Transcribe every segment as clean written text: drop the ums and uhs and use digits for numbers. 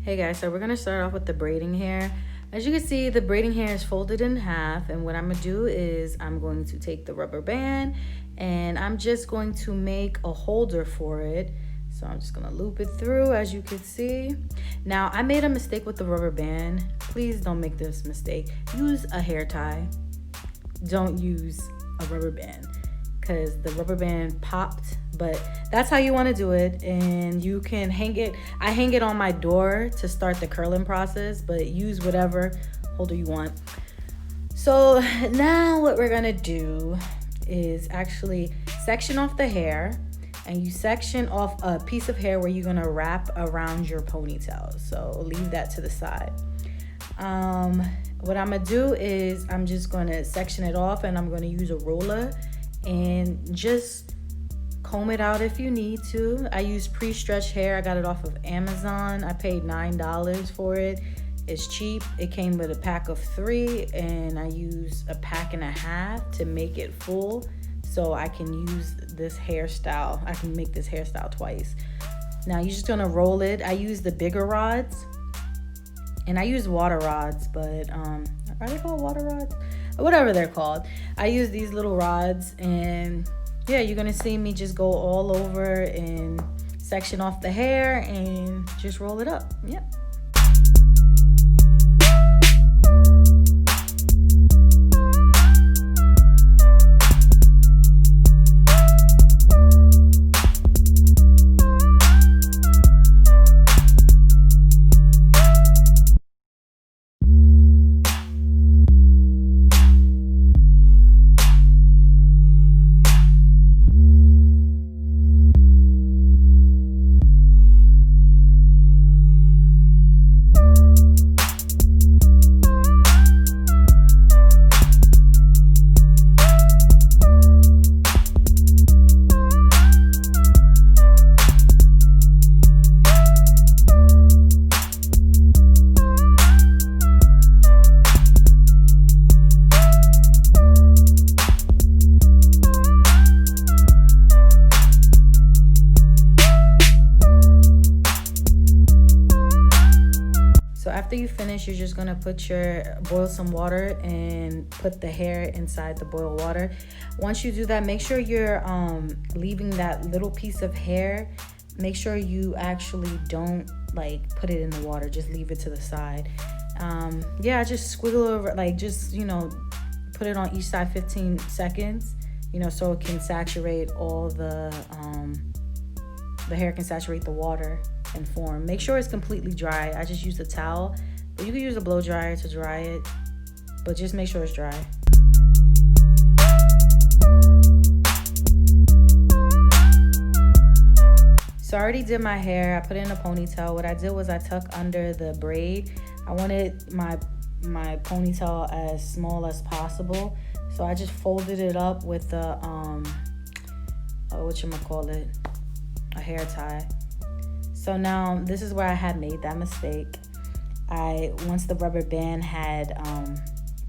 Hey guys, so we're gonna start off with the braiding hair. As you can see, the braiding hair is folded in half, and what I'm gonna do is I'm going to take the rubber band and I'm just going to make a holder for it. So I'm just gonna loop it through, as you can see. Now, I made a mistake with the rubber band. Please don't make this mistake. Use a hair tie. Don't use a rubber band, because the rubber band popped, but that's how you want to do it. And you can hang it. I hang it on my door to start the curling process, but use whatever holder you want. So now what we're gonna do is actually section off the hair, and you section off a piece of hair where you're gonna wrap around your ponytail. So leave that to the side. What I'm gonna do is I'm just gonna section it off, and I'm gonna use a roller and just comb it out if you need to. I use pre-stretched hair. I got it off of Amazon. I paid $9 for it. It's cheap. It came with a pack of 3, and I use a pack and a half to make it full, so I can use this hairstyle. I can make this hairstyle twice. Now you're just gonna roll it. I use the bigger rods, and I use water rods, but are they called water rods? Whatever they're called. I use these little rods, and yeah, you're gonna see me just go all over and section off the hair and just roll it up. Yep. So after you finish, you're just gonna boil some water and put the hair inside the boiled water. Once you do that, make sure you're leaving that little piece of hair. Make sure you actually don't like put it in the water, just leave it to the side. Yeah, just squiggle over, like just, put it on each side 15 seconds, so it can saturate all the hair can saturate the water and form. Make sure it's completely dry. I just used a towel, but you can use a blow dryer to dry it, but just make sure it's dry. So I already did my hair. I put it in a ponytail. What I did was I tucked under the braid. I wanted my ponytail as small as possible, so I just folded it up with a a hair tie. So now this is where I had made that mistake. Once the rubber band had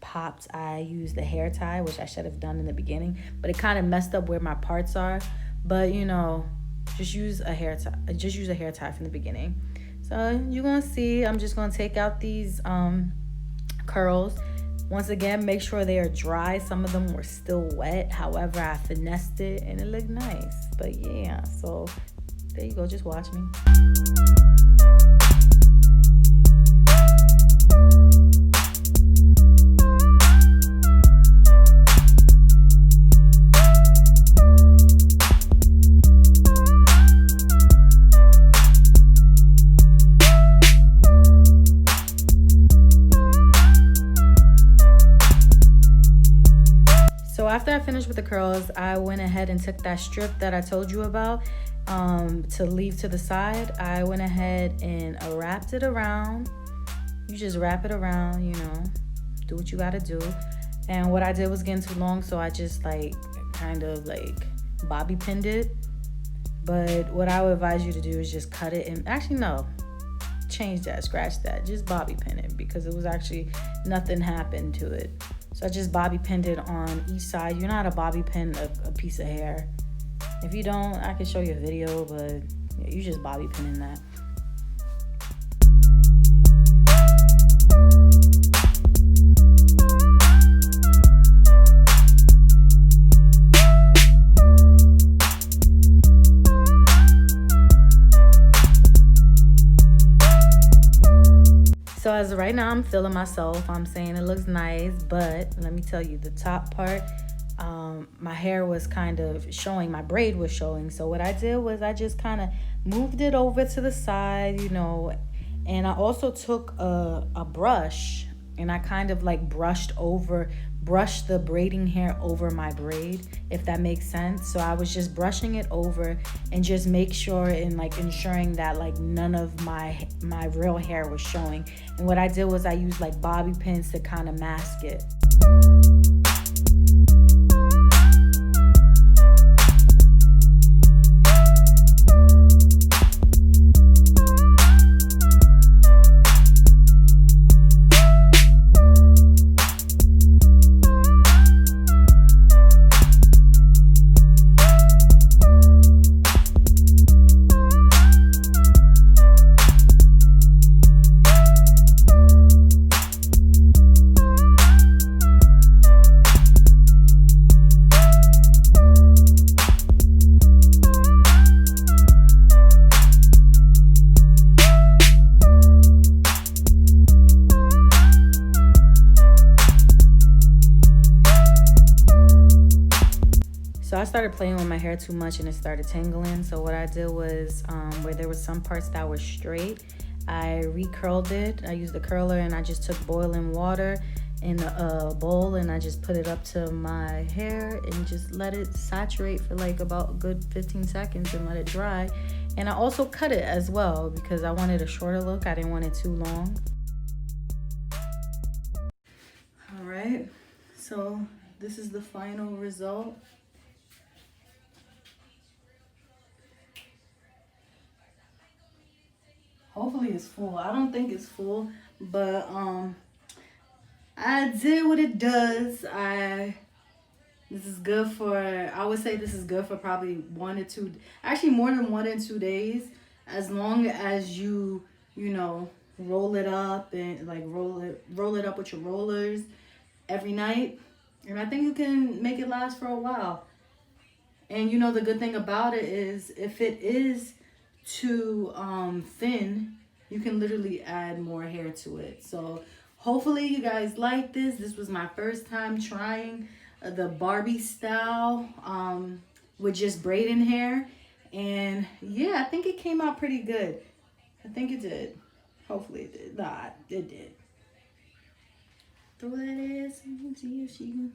popped, I used the hair tie, which I should have done in the beginning, but it kind of messed up where my parts are. But just use a hair tie. Just use a hair tie from the beginning. So you're gonna see, I'm just gonna take out these curls. Once again, make sure they are dry. Some of them were still wet. However, I finessed it and it looked nice. But yeah, so there you go, just watch me. So after I finished with the curls, I went ahead and took that strip that I told you about to leave to the side. I went ahead and wrapped it around. You just wrap it around, do what you gotta do. And what I did was getting too long, so I just kind of bobby pinned it. But what I would advise you to do is just cut it, and actually no, change that, scratch that, just bobby pin it, because it was actually nothing happened to it. So I just bobby pinned it on each side. You know how to bobby pin a piece of hair. If you don't, I can show you a video, but yeah, you just bobby pinning that. So as of right now, I'm feeling myself. I'm saying it looks nice, but let me tell you, the top part, my hair was kind of showing, my braid was showing. So what I did was I just kind of moved it over to the side, you know, and I also took a brush and I kind of like brushed the braiding hair over my braid, if that makes sense. So I was just brushing it over and just make sure and like ensuring that like none of my real hair was showing. And what I did was I used like bobby pins to kind of mask it. So I started playing with my hair too much and it started tangling. So what I did was, where there were some parts that were straight, I recurled it. I used the curler and I just took boiling water in a bowl and I just put it up to my hair and just let it saturate for like about a good 15 seconds and let it dry. And I also cut it as well because I wanted a shorter look. I didn't want it too long. All right, so this is the final result. Hopefully it's full. I don't think it's full, but I did what it does. This is good for, I would say this is good for probably 1 to 2, actually more than 1 and 2 days, as long as you know, roll it up and like roll it up with your rollers every night. And I think you can make it last for a while. And you know, the good thing about it is if it is too thin, you can literally add more hair to it. So hopefully you guys like this. This was my first time trying the Barbie style with just braiding hair, and yeah, I think it came out pretty good. I think it did. Hopefully it did. Nah, it did. Throw that ass and see if she can